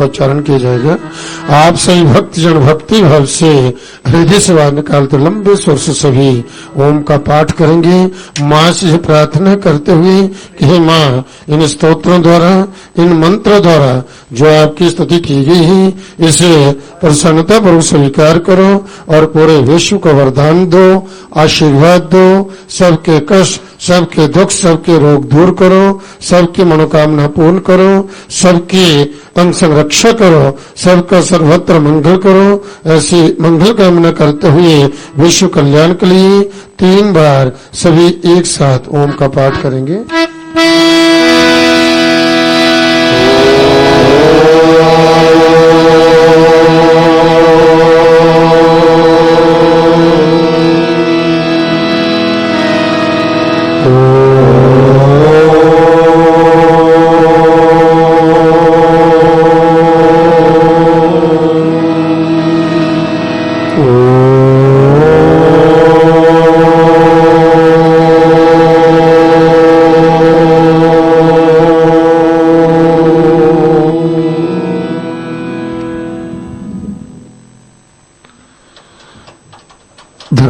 उच्चारण किया जाएगा। आप सभी भक्त जन भक्ति भाव से हृदय से बाहर निकालते लंबे स्वर से सभी ओम का पाठ करेंगे। माँ से प्रार्थना करते हुए कि हे माँ, इन स्तोत्रों द्वारा, इन मंत्रों द्वारा जो आपकी स्तुति की गई है, इसे प्रसन्नता पूर्वक स्वीकार करो और पूरे विश्व को वरदान दो, आशीर्वाद दो। सबके कष्ट, सबके दुख, सबके रोग दूर करो, सबकी मनोकामना पूर्ण करो, सबकी तंग संरक्षा करो, सबका सर्वत्र मंगल करो। ऐसी मंगल कामना करते हुए विश्व कल्याण के लिए 3 बार सभी एक साथ ओम का पाठ करेंगे।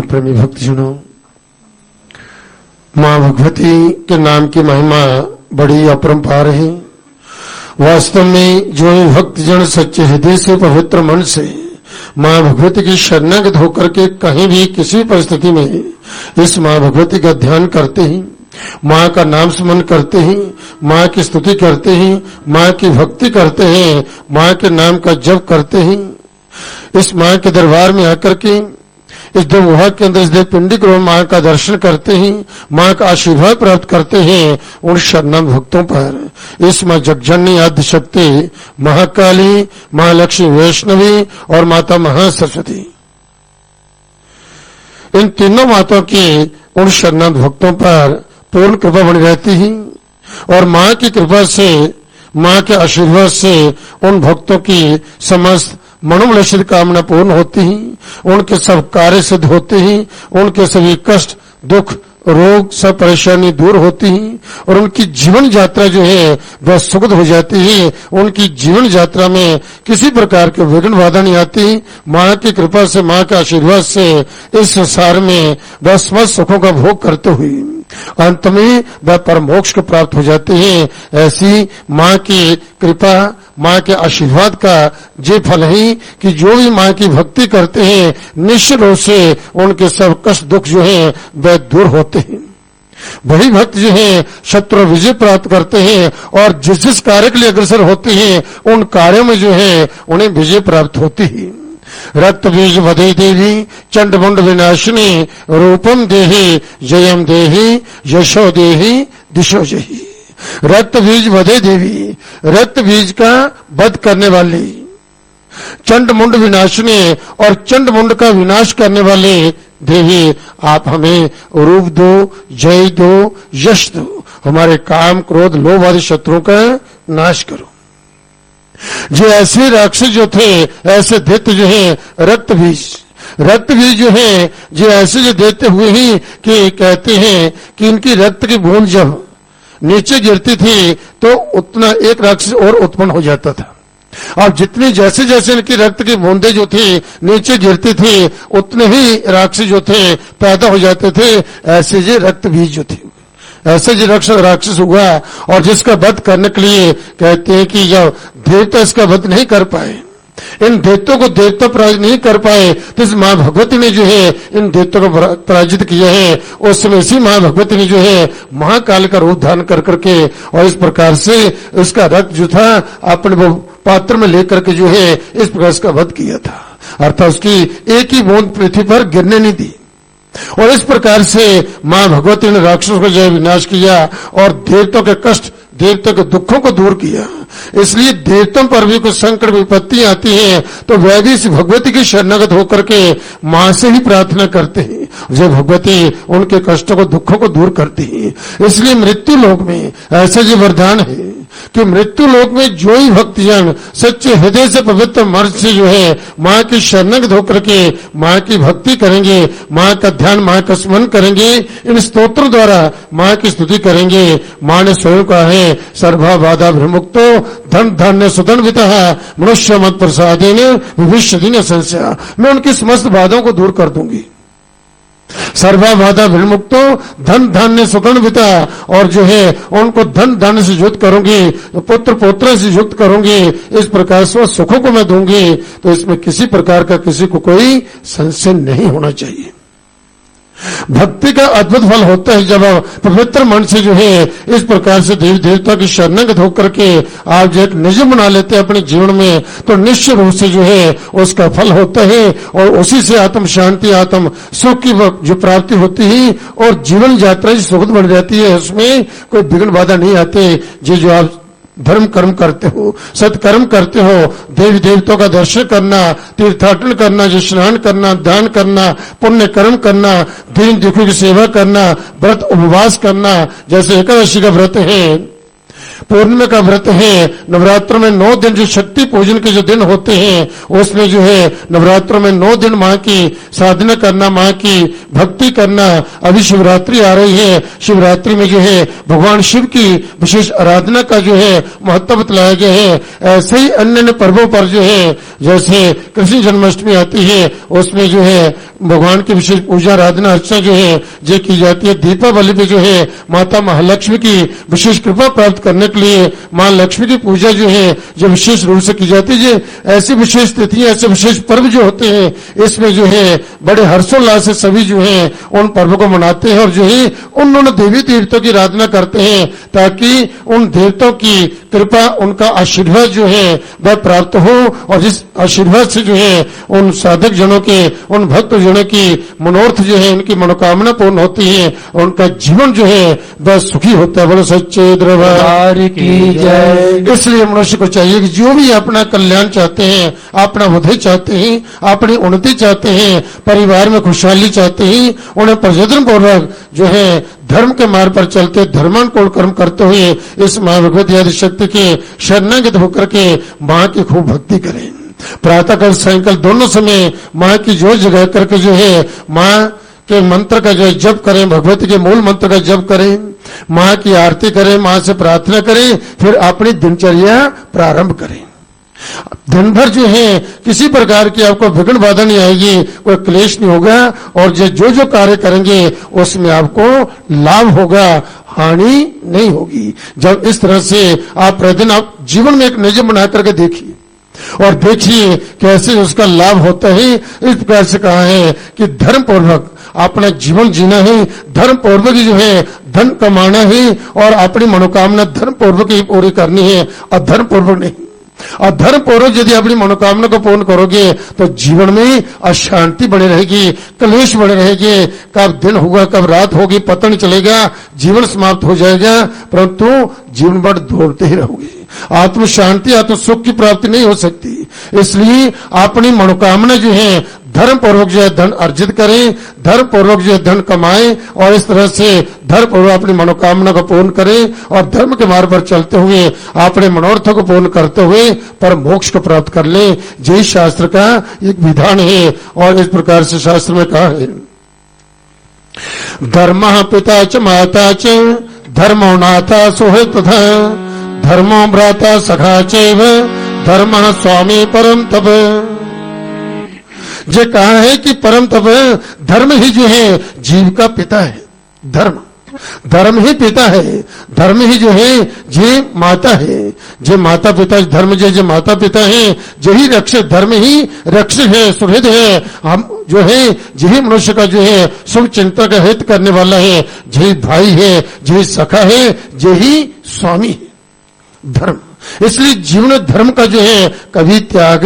प्रेमी भक्तजनों, मां भगवती के नाम की महिमा बड़ी अपरंपार है। वास्तव में जो भक्तजन सच्चे हृदय से, पवित्र मन से मां भगवती की शरणागत होकर के कहीं भी किसी परिस्थिति में इस मां भगवती का ध्यान करते हैं, मां का नाम स्मरण करते हैं, मां की स्तुति करते हैं, मां की भक्ति करते हैं, मां के नाम का जप करते हैं, इस मां के दरबार में आकर के इस देवगुहा के अंदर, इस देव पिंडी को मां का दर्शन करते हैं, मां का आशीर्वाद प्राप्त करते हैं, उन शरणागत भक्तों पर इस मां जगजननी आद्य शक्ति महाकाली, महालक्ष्मी वैष्णवी और माता महासरस्वती, इन तीनों माताओं की उन शरणागत भक्तों पर पूर्ण कृपा बनी रहती है। और मां की कृपा से, मां के आशीर्वाद से उन भक्तों की समस्त मनोमलक्षित कामना पूर्ण होती हैं, उनके सब कार्य सिद्ध होते हैं, उनके सभी कष्ट, दुख, रोग, सब परेशानी दूर होती हैं और उनकी जीवन यात्रा जो है वह सुखद हो जाती है। उनकी जीवन यात्रा में किसी प्रकार के विघ्न बाधा नहीं आती। मां की कृपा से, मां के आशीर्वाद से इस संसार में वह समस्त सुखों का भोग करते हुए अंत में वह परम मोक्ष को प्राप्त हो जाते हैं। ऐसी मां की कृपा, मां के आशीर्वाद का ये फल है कि जो भी मां की भक्ति करते हैं, निश्चित रूप से उनके सब कष्ट दुख जो हैं वह दूर होते हैं। वही भक्त जो हैं शत्रु विजय प्राप्त करते हैं और जिस जिस कार्य के लिए अग्रसर होते हैं, उन कार्यों में जो है उन्हें विजय प्राप्त होती है। रक्त बीज वधे देवी चंडमुंड विनाशिनी रूपम देहि जयम देहि यशो देहि दिशो जहि। रक्त बीज वधे देवी, रक्त बीज का वध करने वाली, चंड मुंड विनाशिनी और चंड मुंड का विनाश करने वाले देवी, आप हमें रूप दो, जय दो, यश दो, हमारे काम, क्रोध, लोभ आदि शत्रुओं का नाश करो। जो ऐसे राक्षस जो थे, ऐसे दैत्य जो है रक्त बीज जो है, जो ऐसे जो देते हुए ही कि कहते हैं कि इनकी रक्त की बूंद जब नीचे गिरती थी तो उतना एक राक्षस और उत्पन्न हो जाता था। अब जितनी जैसे जैसे इनकी रक्त की बूंदें जो थी नीचे गिरती थी, उतने ही राक्षस जो थे पैदा हो जाते थे। ऐसे जो रक्त बीज जो थे, ऐसे जो राक्षस हुआ और जिसका वध करने के लिए कहते हैं कि जब देवता इसका वध नहीं कर पाए, इन दैत्यों को देवता पराजित नहीं कर पाए, तो इस मां भगवती ने जो है इन दैत्यों को पराजित किया है। उस समय इसी मां भगवती ने जो है महाकाल का रूप धारण कर करके और इस प्रकार से उसका रक्त जो था अपने वो पात्र में लेकर के जो है इस प्रकार इसका वध किया था, अर्थात उसकी एक ही बूंद पृथ्वी पर गिरने नहीं दी। और इस प्रकार से मां भगवती ने राक्षसों का जो विनाश किया और देवताओं के कष्ट, देवताओं के दुखों को दूर किया। इसलिए देवताओं पर भी कुछ संकट विपत्ति आती है तो वह भी इस भगवती की शरणागत होकर के मां से ही प्रार्थना करते हैं, जो भगवती उनके कष्टों को, दुखों को दूर करती है। इसलिए मृत्यु लोक में ऐसा जो वरदान है कि मृत्यु लोक में जो ही भक्तजन सच्चे हृदय से, पवित्र मन से जो है मां की शरणागत होकर के मां की भक्ति करेंगे, मां का ध्यान, मां का स्मरण करेंगे, इन स्तोत्रों द्वारा मां की स्तुति करेंगे। मां ने स्वयं कहा है सर्वा बाधा विमुक्तो धन धान्य सुधन्वितः मनुष्य मत प्रसादेन विभीषति न संशय। मैं उनकी समस्त बाधाओं को दूर कर दूंगी। सर्वा बाधा विमुक्तो धन धान्य सुगन्विता, और जो है उनको धन धान्य से युक्त करूंगी, पुत्र पौत्र से युक्त करूंगी, इस प्रकार से सुखों को मैं दूंगी। तो इसमें किसी प्रकार का किसी को कोई संशय नहीं होना चाहिए। भक्ति का अद्भुत फल होता है जब पवित्र मन से जो है इस प्रकार से देवी देवता की शरणागत होकर के आप जो एक नियम बना लेते हैं अपने जीवन में, तो निश्चित रूप से जो है उसका फल होता है और उसी से आत्म शांति आत्म सुख की जो प्राप्ति होती है और जीवन यात्रा जो सुखद बन जाती है, उसमें कोई विघ्न बाधा नहीं आते। जो आप धर्म कर्म करते हो, सत्कर्म करते हो, देवी देवताओं का दर्शन करना, तीर्थाटन करना, जो स्नान करना, दान करना, पुण्य कर्म करना, दीन दुखी की सेवा करना, व्रत उपवास करना, जैसे एकादशी का व्रत है, पूर्णिमा का व्रत है, नवरात्रों में 9 दिन जो शक्ति पूजन के जो दिन होते हैं उसमें जो है नवरात्रों में 9 दिन माँ की साधना करना, माँ की भक्ति करना। अभी शिवरात्रि आ रही है, शिवरात्रि में जो है भगवान शिव की विशेष आराधना का जो है महत्व बतलाया गया है। ऐसे ही अन्य अन्य पर्वों पर जो है जैसे कृष्ण जन्माष्टमी आती है उसमें जो है भगवान की विशेष पूजा आराधना अर्चना जो है जो की जाती है। दीपावली में जो है माता महालक्ष्मी की विशेष कृपा प्राप्त करने के लिए मां लक्ष्मी की पूजा जो है जो विशेष रूप से की जाती है। ऐसी विशेष तिथियां, ऐसे विशेष पर्व जो होते हैं इसमें जो है बड़े हर्षोल्लास से सभी जो है उन पर्वों को मनाते हैं और जो है उन देवी देवताओं की आराधना करते हैं ताकि उन देवताओं की कृपा, उनका आशीर्वाद जो है वह प्राप्त हो और जिस आशीर्वाद से जो है उन साधक जनों के, उन भक्त जनों की मनोरथ जो है, उनकी मनोकामना पूर्ण होती है और उनका जीवन जो है वह सुखी होता है। बोलो सच्चे दरबार की जय। इसलिए मनुष्य को चाहिए कि जो भी अपना कल्याण चाहते हैं, अपना उदय चाहते हैं, अपनी उन्नति चाहते हैं, परिवार में खुशहाली चाहते हैं, उन्हें प्रयत्न पूर्वक जो है धर्म के मार्ग पर चलते धर्मानुकूल कर्म करते हुए इस मां भगवती आदि शक्ति के शरणागत होकर के मां की खूब भक्ति करें। प्रातःकाल सायंकाल दोनों समय मां की जोर जगा करके जो है मां के मंत्र का जो जप करें, भगवती के मूल मंत्र का जप करें, मां की आरती करें, मां से प्रार्थना करें, फिर अपनी दिनचर्या प्रारंभ करें। दिन भर जो है किसी प्रकार की आपको विघ्न बाधा नहीं आएगी, कोई क्लेश नहीं होगा और जो जो कार्य करेंगे उसमें आपको लाभ होगा, हानि नहीं होगी। जब इस तरह से आप प्रतिदिन आप जीवन में एक नियम बना करके देखिए और देखिए कैसे उसका लाभ होता है। इस प्रकार से कहा है कि धर्म पूर्वक अपना जीवन जीना है, धर्म पूर्वक जो है धन कमाना है और अपनी मनोकामना धर्म पूर्वक ही पूरी करनी है, अधर्म पूर्वक नहीं। अधर्म पूर्वक यदि अपनी मनोकामना को पूर्ण करोगे तो जीवन में अशांति बनी रहेगी, क्लेश बने रहेंगे, कब दिन होगा कब रात होगी पता नहीं चलेगा, जीवन समाप्त हो जाएगा, परंतु जीवन भर दौड़ते ही रहोगे। आत्म शांति, आत्म सुख की प्राप्ति नहीं हो सकती। इसलिए अपनी मनोकामना जो है धर्म पूर्वक जो है धन अर्जित करें, धर्म पूर्वक जो है धन कमाएं और इस तरह से धर्म पूर्वक अपनी मनोकामना को पूर्ण करें और धर्म के मार्ग पर चलते हुए अपने मनोरथों को पूर्ण करते हुए पर मोक्ष को प्राप्त कर ले। यही शास्त्र का एक विधान है और इस प्रकार से शास्त्र में कहा है धर्म पिता च माता च धर्मो नाथा सुहृत तथा धर्मो भ्राता सखा चैव धर्म स्वामी परम तप। जो कहा है कि परम तप धर्म ही जो है जीव का पिता है, धर्म ही पिता है, धर्म ही जो है जे माता है, जे माता पिता धर्म जे माता पिता है, यही रक्षक, धर्म ही रक्षक है, सुहृद है, हम जो है यही मनुष्य का जो है शुभ चिंता का हित करने वाला है, यही भाई है, यही सखा है, यही स्वामी है धर्म। इसलिए जीवन धर्म का जो है कभी त्याग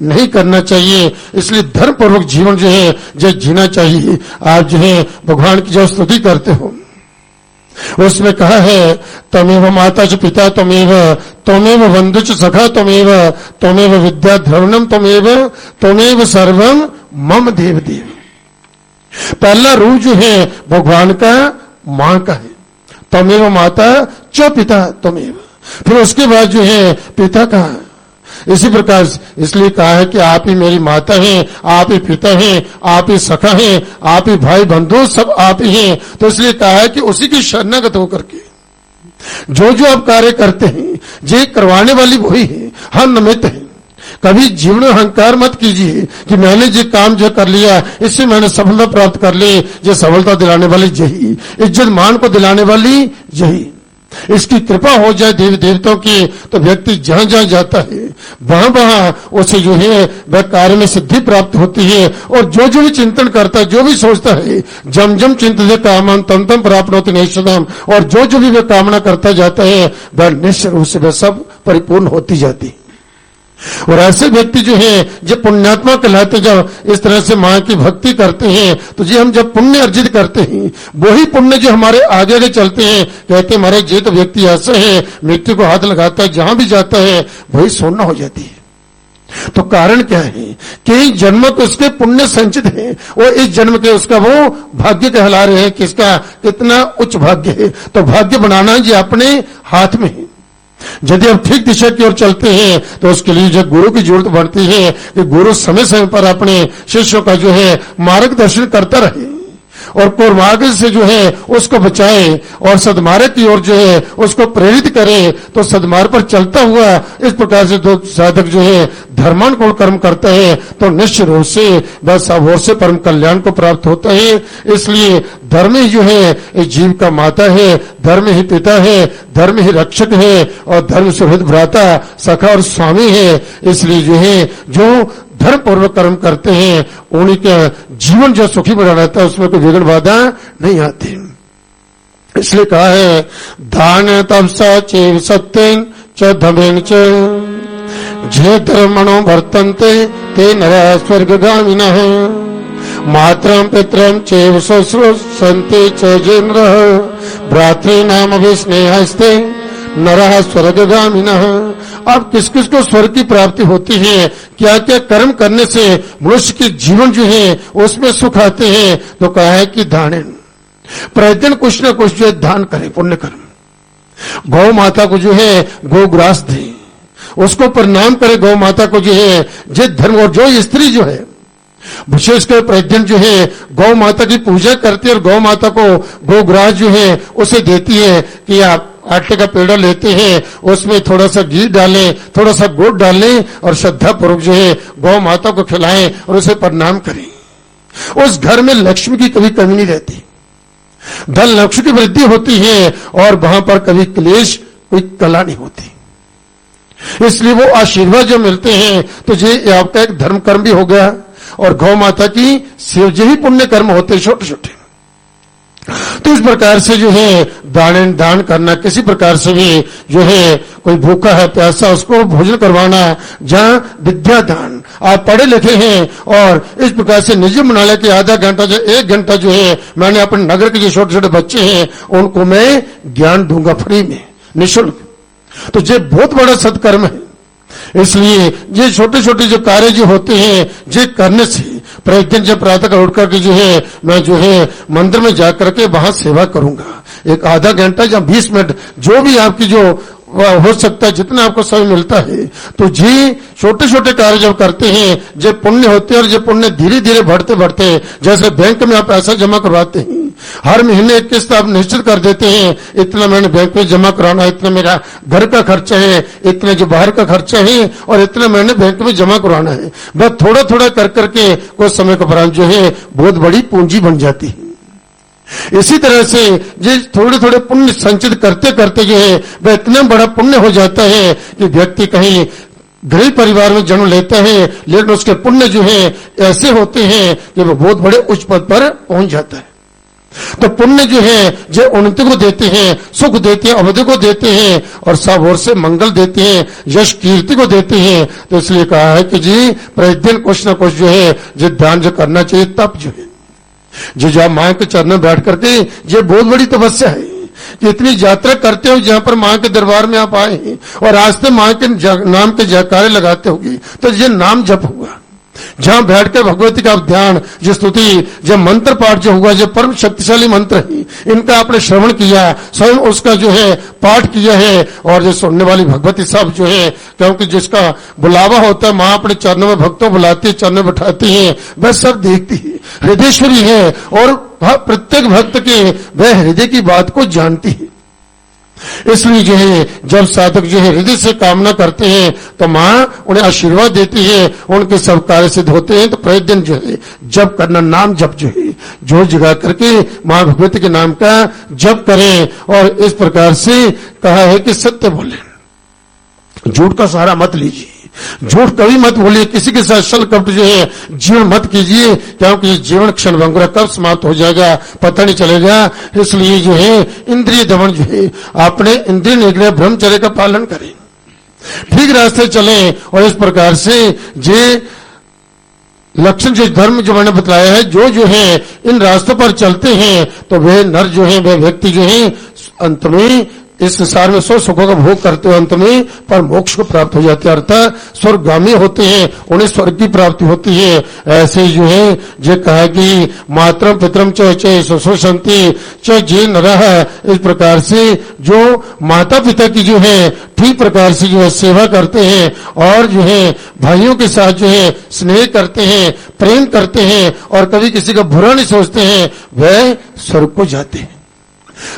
नहीं करना चाहिए। इसलिए धर्म पूर्वक जीवन जो है जो जीना चाहिए। आप जो है भगवान की जो स्तुति करते हो उसमें कहा है तमेव माता च पिता तमेव बंधु च सखा तमेव विद्या द्रवणम तमेव सर्वम मम देव देव। पहला रूप जो है भगवान का मां का है, तमेव माता च पिता तमेव, फिर उसके बाद जो है पिता का। इसी प्रकार इसलिए कहा है कि आप ही मेरी माता हैं, आप ही पिता हैं, आप ही सखा हैं, आप ही भाई बंधु सब आप ही हैं। तो इसलिए कहा है कि उसी की शरणागत होकर के जो जो आप कार्य करते हैं, जे करवाने वाली वही है, हम निमित्त हैं। कभी जीवन में अहंकार मत कीजिए कि मैंने जो काम जो कर लिया इससे मैंने सफलता प्राप्त कर ली। जो सफलता दिलाने वाली यही, इज्जत मान को दिलाने वाली यही। इसकी कृपा हो जाए देवी देवताओं की, तो व्यक्ति जहां जहां जाता है वहां वहां उसे जो है वह कार्य में सिद्धि प्राप्त होती है। और जो जो भी चिंतन करता है, जो भी सोचता है, जम जम चिंतित कामं तम तम प्राप्नोति नैषधम, और जो जो भी वह कामना करता जाता है वह निश्चय रूप से वह सब परिपूर्ण होती जाती है। और ऐसे व्यक्ति जो है जो पुण्यात्मा कहलाते, जब इस तरह से मां की भक्ति करते हैं तो जी हम जब पुण्य अर्जित करते हैं, वही पुण्य जो हमारे आगे आगे चलते हैं। कहते हैं महाराज ये तो व्यक्ति ऐसा है, मृत्यु को हाथ लगाता है, जहां भी जाता है वही सोना हो जाती है। तो कारण क्या है? कई जन्म तो उसके पुण्य संचित है, और इस जन्म के उसका वो भाग्य कहला रहे हैं कि इसका कितना उच्च भाग्य है। तो भाग्य बनाना जी अपने हाथ में है। यदि आप ठीक दिशा की ओर चलते हैं तो उसके लिए जो गुरु की जरूरत पड़ती है कि गुरु समय समय पर अपने शिष्यों का जो है मार्गदर्शन करता रहे, और कुमार्ग से जो है उसको बचाए, और सदमार्ग की ओर जो है उसको प्रेरित करे। तो सदमार्ग पर चलता हुआ इस प्रकार से जो साधक जो है धर्मानुकूल कर्म करता है तो निश्चित रूप से बस और से परम कल्याण को प्राप्त होता है। इसलिए धर्म ही जो है इस जीव का माता है, धर्म ही पिता है, धर्म ही रक्षक है, और धर्म सुहृद भ्राता सखा और स्वामी है। इसलिए जो है जो धर्म पूर्वक कर्म करते हैं उन्हीं का जीवन जो सुखी बना रहता है, उसमें कोई विघ्न बाधा नहीं आती। इसलिए कहा है दान तपसा चेव सत्येन च धमेन च जे धर्मणो वर्तन्ते ते नरा स्वर्गगामिनः मात्रं पित्रं चेव शुश्रूषन्ते च जे नरः भ्रातॄणाम विस्नेहस्ते नरः स्वर्गगामिनः। अब किस किस को स्वर्ग की प्राप्ति होती है, क्या क्या कर्म करने से मनुष्य के जीवन जो है उसमें सुख आते हैं? तो कहा है कि दान, प्रतिदिन कुछ न कुछ जो है दान करे, पुण्य कर्म। गौ माता को जो है गोग्रास दे, उसको प्रणाम करे। गौ माता को जो है जिस धर्म, और जो स्त्री जो है विशेषकर प्रतिदिन जो है गौ माता की पूजा करती है, और गौ माता को गोग्रास जो है उसे देती है कि आप आटे का पेड़ा लेते हैं, उसमें थोड़ा सा घी डालें, थोड़ा सा गुड़ डालें, और श्रद्धा पूर्वक जो है गौ माता को खिलाएं और उसे प्रणाम करें। उस घर में लक्ष्मी की कभी कमी नहीं रहती, धन लक्ष्मी की वृद्धि होती है, और वहां पर कभी क्लेश कोई कला नहीं होती। इसलिए वो आशीर्वाद जो मिलते हैं तो ये आपका एक धर्म कर्म भी हो गया, और गौ माता की सेवा ही पुण्य कर्म होते छोटे छोटे। तो इस प्रकार से जो है दान करना, किसी प्रकार से भी जो है कोई भूखा है प्यासा उसको भोजन करवाना, जहां विद्या दान, आप पढ़े लिखे हैं और इस प्रकार से निजी बना ले कि आधा घंटा जो 1 घंटा जो है मैंने अपने नगर के जो छोटे छोटे बच्चे हैं उनको मैं ज्ञान दूंगा फ्री में, निःशुल्क। तो ये बहुत बड़ा सत्कर्म है। इसलिए ये छोटे छोटे जो कार्य जो होते हैं ये करने से प्रतिदिन जब प्रातः काल उठ करके जो है मैं जो है मंदिर में जाकर के वहां सेवा करूंगा, एक आधा घंटा या 20 मिनट जो भी आपकी जो हो सकता है, जितना आपको समय मिलता है। तो जी छोटे छोटे कार्य जब करते हैं जो पुण्य होते हैं, और जो पुण्य धीरे धीरे बढ़ते बढ़ते, जैसे बैंक में आप पैसा जमा करवाते हैं, हर महीने एक किस्त आप निश्चित कर देते हैं, इतना मैंने बैंक में जमा कराना है, इतना मेरा घर का खर्चा है, इतना जो बाहर का खर्चा है, और इतना मैंने बैंक में जमा कराना है। बस थोड़ा थोड़ा कर करके कुछ समय के उपरांत जो है बहुत बड़ी पूंजी बन जाती है। इसी तरह से ये थोड़े थोड़े पुण्य संचित करते करते जो है वह इतना बड़ा पुण्य हो जाता है कि व्यक्ति कहीं गरीब परिवार में जन्म लेता है, लेकिन उसके पुण्य जो है ऐसे होते हैं कि वह बहुत बड़े उच्च पद पर पहुंच जाता है। तो पुण्य जो है जो उन्नति को देते हैं, सुख देते हैं, अवधि को देते हैं, और सब ओर से मंगल देते हैं, यश कीर्ति को देते हैं। तो इसलिए कहा है कि जी प्रतिदिन कुछ न कुछ जो है जो दान जो करना चाहिए, तप जो है जो आप मां के चरण में बैठ करके, ये बहुत बड़ी तपस्या है कि इतनी यात्रा करते हो जहां पर मां के दरबार में आप आए हैं, और रास्ते मां के नाम के जयकारे लगाते होगी, तो ये नाम जप हुआ। जहां बैठ के भगवती का ध्यान, जो स्तुति, जो मंत्र पाठ जो हुआ, जो परम शक्तिशाली मंत्र है, इनका आपने श्रवण किया, स्वयं उसका जो है पाठ किया है, और जो सुनने वाली भगवती सब जो है, क्योंकि जिसका बुलावा होता है, मां अपने चरणों में भक्तों बुलाती है, चरणों में बैठाती है, वह सब देखती है, हृदयेश्वरी है, और प्रत्येक भक्त के वह हृदय की बात को जानती है। इसलिए जो है जब साधक जो है हृदय से कामना करते हैं तो माँ उन्हें आशीर्वाद देती है, उनके सब कार्य सिद्ध होते हैं। तो प्रतिदिन जो है जप करना, नाम जप जो है जोर जगा करके माँ भगवती के नाम का जप करें। और इस प्रकार से कहा है कि सत्य बोले, झूठ का सहारा मत लीजिए, झूठ कभी मत बोलिए, किसी के साथ छल कपट जो है जीवन मत कीजिए, क्योंकि जीवन क्षण भंगुरा कब समाप्त हो जाएगा पता नहीं चलेगा। इसलिए जो है इंद्रिय दमन जो है अपने इंद्रिय निग्रह ब्रह्मचर्य का पालन करें, ठीक रास्ते चलें। और इस प्रकार से जे लक्षण जो धर्म जो मैंने बताया है, जो है इन रास्तों पर चलते हैं तो वे नर जो है, वे व्यक्ति जो है अंत में इस संसार में सौ सुखों का भोग करते हुए अंत में पर मोक्ष को प्राप्त हो जाते हैं, अर्थात स्वर्गगामी होते हैं, उन्हें स्वर्ग की प्राप्ति होती है। ऐसे जो है जो कहा कि मातरम पितरम च ससुरसंति च जे नरः, इस प्रकार से जो माता पिता की जो है ठीक प्रकार से जो है सेवा करते हैं और जो है भाइयों के साथ जो है स्नेह करते हैं, प्रेम करते हैं और कभी किसी का बुरा नहीं सोचते हैं, वह स्वर्ग को जाते हैं,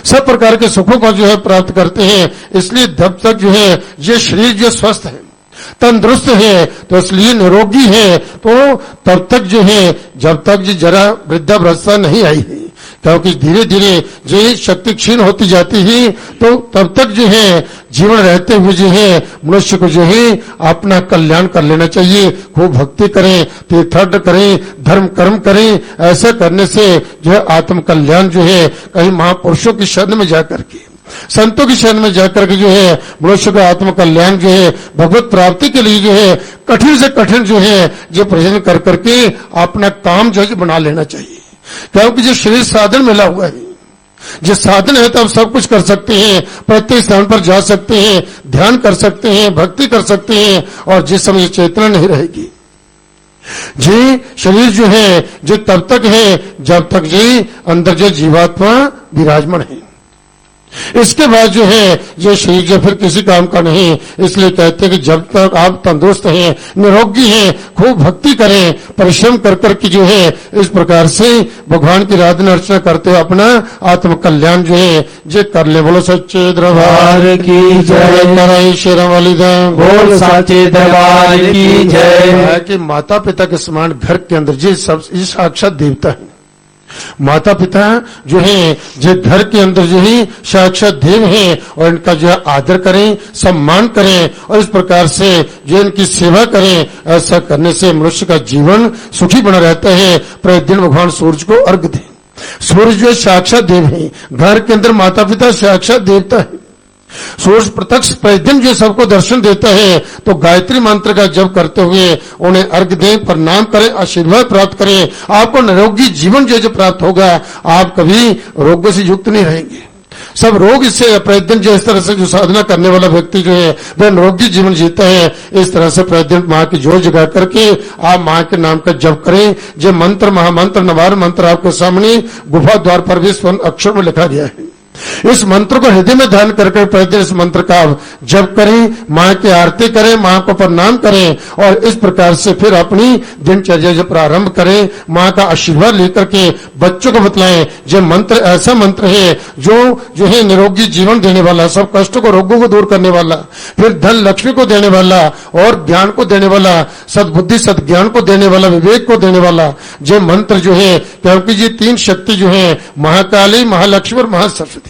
सब प्रकार के सुखों को जो है प्राप्त करते हैं। इसलिए जब तक जो है ये शरीर जो स्वस्थ है, तंदुरुस्त है, तो इसलिए निरोगी है, तो तब तक जो है जब तक जो जरा वृद्धावस्था नहीं आई है, क्योंकि धीरे धीरे जो शक्ति क्षीण होती जाती है, तो तब तक जो है जीवन रहते हुए जो है मनुष्य को जो है अपना कल्याण कर लेना चाहिए। खूब भक्ति करें, तीर्थाटन करें, धर्म कर्म करें। ऐसा करने से जो है आत्म कल्याण जो है कहीं महापुरुषों की शरण में जाकर के, संतों की शरण में जाकर के जो है मनुष्य का आत्म कल्याण जो है भगवत प्राप्ति के लिए जो है कठिन से कठिन जो है जो प्रयत्न कर करके अपना काम जो है बना लेना चाहिए। क्योंकि जो शरीर साधन मिला हुआ है, जो साधन है तो आप सब कुछ कर सकते हैं, प्रत्येक स्थान पर जा सकते हैं, ध्यान कर सकते हैं, भक्ति कर सकते हैं, और जिस समय चेतना नहीं रहेगी जी शरीर जो है जो तब तक है जब तक जी अंदर जो जीवात्मा विराजमान है, इसके बाद जो है ये शरीर जो फिर किसी काम का नहीं। इसलिए कहते हैं कि जब तक आप तंदुरुस्त हैं, निरोगी हैं, खूब भक्ति करें, परिश्रम कर करके जो है इस प्रकार से भगवान की आराधना अर्चना करते हुए अपना आत्म कल्याण जो है जे कर ले। बोलो सच्चे दरबार की जय, शेरा वाली बोल सच्चे दरबार की जय। कि माता पिता के समान घर के अंदर जी सब साक्षात देवता है। माता पिता जो है जो घर के अंदर जो है साक्षात देव हैं, और इनका जो है आदर करें, सम्मान करें और इस प्रकार से जो इनकी सेवा करें। ऐसा करने से मनुष्य का जीवन सुखी बना रहता है। प्रतिदिन भगवान सूर्य को अर्घ दें। सूर्य जो साक्षात देव है, घर के अंदर माता पिता साक्षात देवता है। सूर्य प्रत्यक्ष प्रतिदिन जो सबको दर्शन देता है, तो गायत्री मंत्र का जप करते हुए उन्हें अर्घ दें, प्रणाम करें, आशीर्वाद प्राप्त करें। आपको निरोगी जीवन जो प्राप्त होगा, आप कभी रोगों से युक्त नहीं रहेंगे। सब रोग इससे प्रतिदिन जो इस तरह से जो साधना करने वाला व्यक्ति जो है वह निरोगी जीवन जीता है। इस तरह से प्रतिदिन माँ की जोर जगा करके आप माँ के नाम का जप करें। जो मंत्र महामंत्र नवार मंत्र आपके सामने गुफा द्वार पर भी स्वर्ण अक्षर में लिखा गया है। इस मंत्र को हृदय में ध्यान करके प्रतिदिन इस मंत्र का जप करें, माँ की आरती करें, माँ को प्रणाम करें और इस प्रकार से फिर अपनी दिनचर्या जो प्रारंभ करें। माँ का आशीर्वाद लेकर के बच्चों को बतलाएं। जो मंत्र ऐसा मंत्र है जो है निरोगी जीवन देने वाला, सब कष्टों को रोगों को दूर करने वाला, फिर धन लक्ष्मी को देने वाला और ज्ञान को देने वाला, सद्बुद्धि सद्ज्ञान को देने वाला, विवेक को देने वाला जो मंत्र जो है। क्योंकि ये तीन शक्ति जो है महाकाली, महालक्ष्मी और महासरस्वती,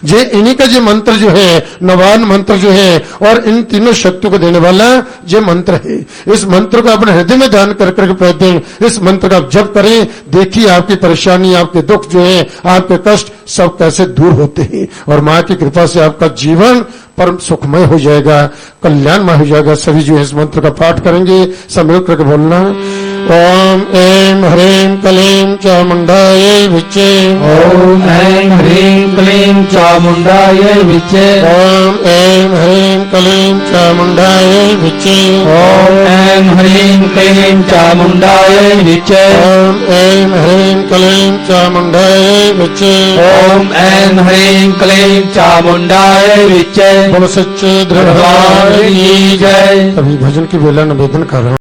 जे इन्हीं का जो मंत्र जो है नवान मंत्र जो है और इन तीनों शक्तियों को देने वाला जो मंत्र है। इस मंत्र को अपने हृदय में ध्यान कर करके प्रतिदिन इस मंत्र का जप करें। देखिए आपकी परेशानी, आपके दुख जो है, आपके कष्ट सब कैसे दूर होते हैं और माँ की कृपा से आपका जीवन परम सुखमय हो जाएगा, कल्याणमय हो जाएगा। सभी जो है इस मंत्र का पाठ करेंगे, सब मिल करके बोलना। ओम ऐं ह्रीं क्लीं चामुंडायै विच्चे, ओम ऐं ह्रीं क्लीं चामुंडायै विच्चे, ओम ऐं ह्रीं क्लीं चामुंडायै विच्चे, ओम ऐं ह्रीं क्लीं चामुंडायै विच्चे, ओम ऐं ह्रीं क्लीं चामुंडायै विच्चे, ओम ऐं ह्रीं क्लीं चामुंडायै विच्चे। बोलो सच्चे दरबार की जय। अभी भजन की बेला निवेदन कर रहा हूँ।